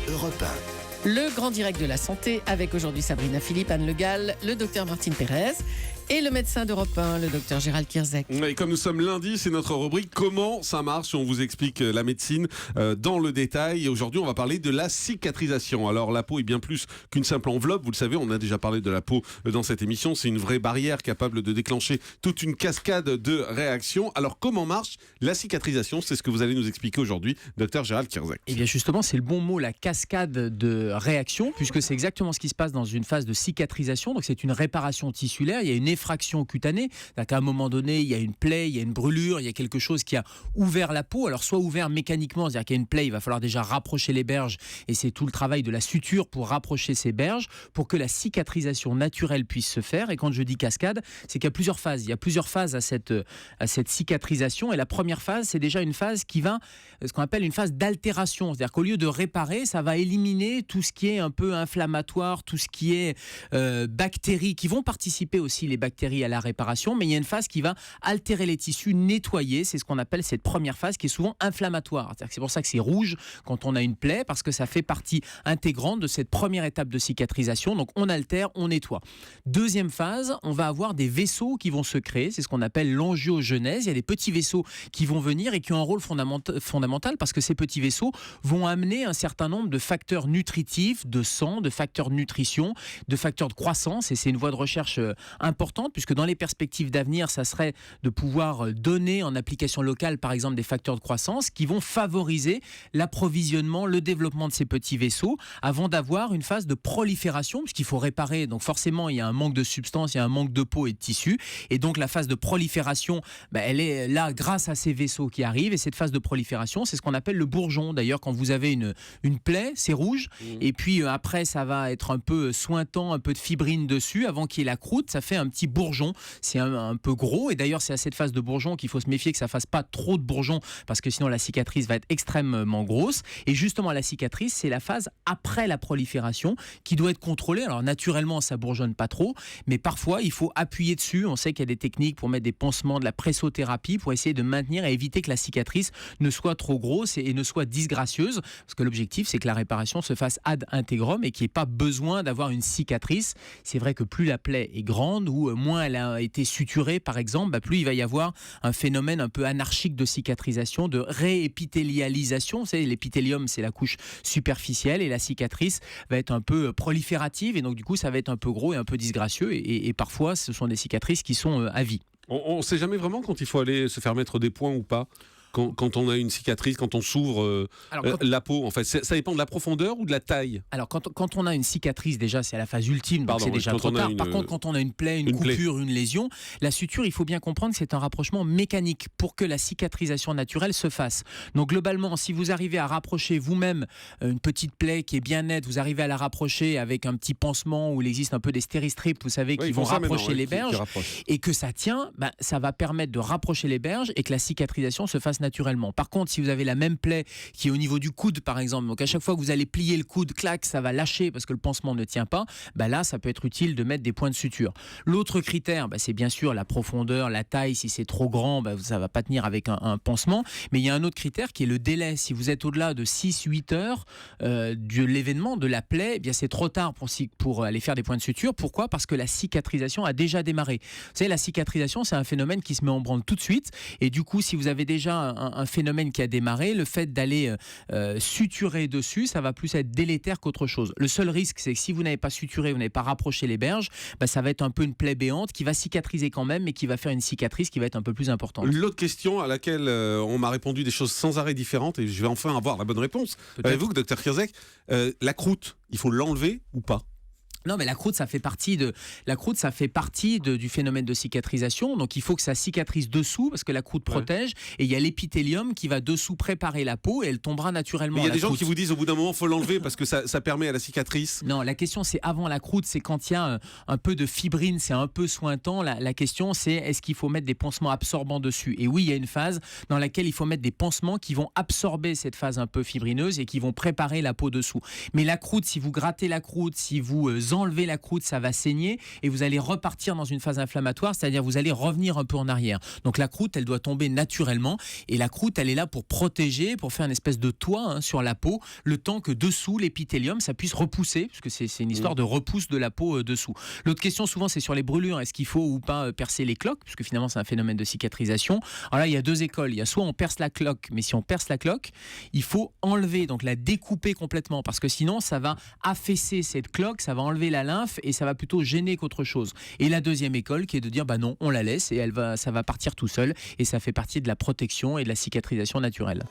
Europe 1. Le grand direct de la santé avec aujourd'hui Sabrina Philippe, Anne Le Gall, le docteur Martine Pérez et le médecin d'Europe 1, le docteur Gérald Kierzek. Et comme nous sommes lundi, c'est notre rubrique Comment ça marche. On vous explique la médecine dans le détail. Et aujourd'hui, on va parler de la cicatrisation. Alors, la peau est bien plus qu'une simple enveloppe. Vous le savez, on a déjà parlé de la peau dans cette émission. C'est une vraie barrière capable de déclencher toute une cascade de réactions. Alors, comment marche la cicatrisation? C'est ce que vous allez nous expliquer aujourd'hui, docteur Gérald Kierzek. Eh bien justement, c'est le bon mot, la cascade de réactions, puisque c'est exactement ce qui se passe dans une phase de cicatrisation. Donc c'est une réparation tissulaire, il y a une effraction cutanée, c'est-à-dire qu'à un moment donné, il y a une plaie, il y a une brûlure, il y a quelque chose qui a ouvert la peau. Alors soit ouvert mécaniquement, c'est-à-dire qu'il y a une plaie, il va falloir déjà rapprocher les berges, et c'est tout le travail de la suture pour rapprocher ces berges, pour que la cicatrisation naturelle puisse se faire. Et quand je dis cascade, c'est qu'il y a plusieurs phases. Il y a plusieurs phases à cette cicatrisation, et la première phase, c'est déjà une phase qui va, ce qu'on appelle une phase d'altération, c'est-à-dire qu'au lieu de réparer, ça va éliminer tout ce qui est un peu inflammatoire, tout ce qui est bactéries, qui vont participer aussi les bactéries à la réparation, mais il y a une phase qui va altérer les tissus, nettoyer, c'est ce qu'on appelle cette première phase qui est souvent inflammatoire. C'est pour ça que c'est rouge quand on a une plaie, parce que ça fait partie intégrante de cette première étape de cicatrisation. Donc on altère, on nettoie. Deuxième phase, on va avoir des vaisseaux qui vont se créer, c'est ce qu'on appelle l'angiogenèse. Il y a des petits vaisseaux qui vont venir et qui ont un rôle fondamental parce que ces petits vaisseaux vont amener un certain nombre de facteurs nutritifs, de sang, de facteurs de nutrition, de facteurs de croissance, et c'est une voie de recherche importante, puisque dans les perspectives d'avenir, ça serait de pouvoir donner en application locale, par exemple, des facteurs de croissance qui vont favoriser l'approvisionnement, le développement de ces petits vaisseaux, avant d'avoir une phase de prolifération, puisqu'il faut réparer, donc forcément il y a un manque de substance, il y a un manque de peau et de tissu, et donc la phase de prolifération, elle est là grâce à ces vaisseaux qui arrivent, et cette phase de prolifération, c'est ce qu'on appelle le bourgeon. D'ailleurs, quand vous avez une plaie, c'est rouge, et puis après ça va être un peu sointant, un peu de fibrine dessus, avant qu'il y ait la croûte, ça fait un petit bourgeon, c'est un peu gros, et d'ailleurs c'est à cette phase de bourgeon qu'il faut se méfier que ça fasse pas trop de bourgeons, parce que sinon la cicatrice va être extrêmement grosse. Et justement la cicatrice, c'est la phase après la prolifération qui doit être contrôlée. Alors naturellement ça bourgeonne pas trop, mais parfois il faut appuyer dessus. On sait qu'il y a des techniques pour mettre des pansements, de la pressothérapie, pour essayer de maintenir et éviter que la cicatrice ne soit trop grosse et ne soit disgracieuse, parce que l'objectif c'est que la réparation se fasse ad integrum et qu'il n'y ait pas besoin d'avoir une cicatrice. C'est vrai que plus la plaie est grande ou moins elle a été suturée par exemple, plus il va y avoir un phénomène un peu anarchique de cicatrisation, de réépithélialisation. Vous savez, l'épithélium c'est la couche superficielle et la cicatrice va être un peu proliférative, et donc du coup ça va être un peu gros et un peu disgracieux, et parfois ce sont des cicatrices qui sont à vie. On ne sait jamais vraiment quand il faut aller se faire mettre des points ou pas. Quand on a une cicatrice, quand on s'ouvre la peau, en fait, ça dépend de la profondeur ou de la taille? Alors, quand on a une cicatrice, déjà, c'est à la phase ultime, donc c'est déjà trop tard. Par contre, quand on a une plaie, une coupure, une lésion, la suture, il faut bien comprendre que c'est un rapprochement mécanique pour que la cicatrisation naturelle se fasse. Donc, globalement, si vous arrivez à rapprocher vous-même une petite plaie qui est bien nette, vous arrivez à la rapprocher avec un petit pansement où il existe un peu des stéristrips, vous savez, qui vont rapprocher les berges, et que ça tient, ça va permettre de rapprocher les berges et que la cicatrisation se fasse naturellement. Par contre, si vous avez la même plaie qui est au niveau du coude par exemple, donc à chaque fois que vous allez plier le coude, clac, ça va lâcher parce que le pansement ne tient pas, là ça peut être utile de mettre des points de suture. L'autre critère, c'est bien sûr la profondeur, la taille. Si c'est trop grand, ça va pas tenir avec un pansement, mais il y a un autre critère qui est le délai. Si vous êtes au-delà de 6-8 heures de l'événement, de la plaie, c'est trop tard pour aller faire des points de suture. Pourquoi? Parce que la cicatrisation a déjà démarré. Vous savez, la cicatrisation, c'est un phénomène qui se met en branle tout de suite, et du coup, si vous avez déjà un phénomène qui a démarré, le fait d'aller suturer dessus, ça va plus être délétère qu'autre chose. Le seul risque, c'est que si vous n'avez pas suturé, vous n'avez pas rapproché les berges, ça va être un peu une plaie béante qui va cicatriser quand même, mais qui va faire une cicatrice qui va être un peu plus importante. L'autre question à laquelle on m'a répondu des choses sans arrêt différentes, et je vais enfin avoir la bonne réponse. Vous, docteur Kierzek, la croûte, il faut l'enlever ou pas? Non, mais la croûte, ça fait partie du phénomène de cicatrisation. Donc, il faut que ça cicatrise dessous, parce que la croûte protège. Et il y a l'épithélium qui va dessous préparer la peau, et elle tombera naturellement. Mais il y a des gens croûte qui vous disent au bout d'un moment, il faut l'enlever parce que ça permet à la cicatrice. Non, la question, c'est avant la croûte, c'est quand il y a un peu de fibrine, c'est un peu sointant. La question, c'est est-ce qu'il faut mettre des pansements absorbants dessus? Et oui, il y a une phase dans laquelle il faut mettre des pansements qui vont absorber cette phase un peu fibrineuse et qui vont préparer la peau dessous. Mais la croûte, si vous grattez la croûte, si vous enlevez la croûte, ça va saigner et vous allez repartir dans une phase inflammatoire, c'est-à-dire vous allez revenir un peu en arrière. Donc la croûte, elle doit tomber naturellement et la croûte, elle est là pour protéger, pour faire une espèce de toit sur la peau, le temps que dessous, l'épithélium, ça puisse repousser, parce que c'est une histoire de repousse de la peau dessous. L'autre question souvent, c'est sur les brûlures. Est-ce qu'il faut ou pas percer les cloques, puisque finalement c'est un phénomène de cicatrisation. Alors là, il y a deux écoles. Il y a soit on perce la cloque, mais si on perce la cloque, il faut enlever, donc la découper complètement, parce que sinon ça va affaisser cette cloque, ça va enlever la lymphe et ça va plutôt gêner qu'autre chose. Et la deuxième école qui est de dire bah non, on la laisse et ça va partir tout seul et ça fait partie de la protection et de la cicatrisation naturelle.